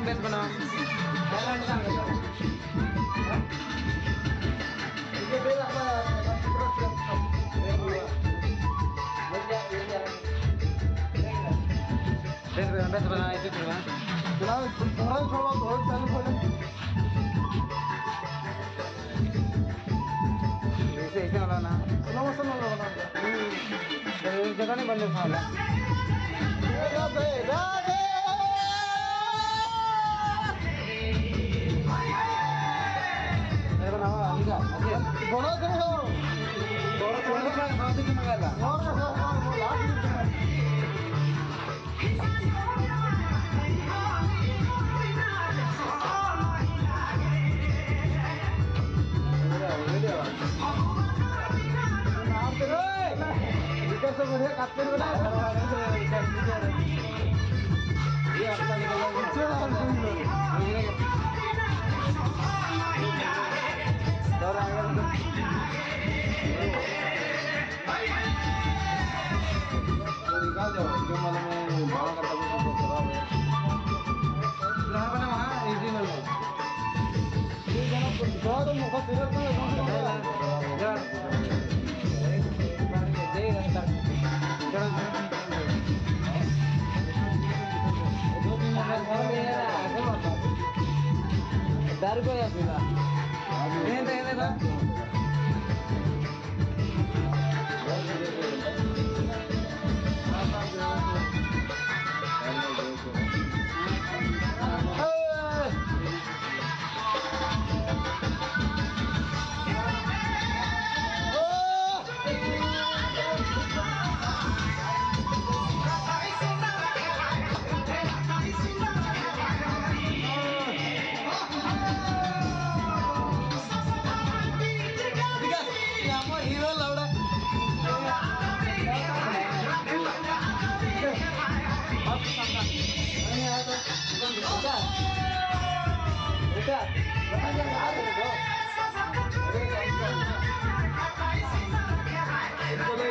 Base बनाओ base बना itu cuma Kenal, orang coba tuh, jangan boleh. ऐसे वाला ना Kenapa senang lo orang? जगह नहीं बंद था Rabe, rabe. अरे बनाओ अभी का ओके बड़ा करे हो। थोड़ा सा खाने की मंगाला और कैसे बढ़िया काटते हो ना ये आपका निकाल दो जो मतलब मैं भाड़ा करता हूँ तो खराब है कहाँ बना वहाँ इजी में ये जाना बहुत मुखा तेरे को जा दे रास्ता चलो दो तीन मिनट घर में है ना दारू को या पीला ये देखो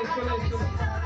इसको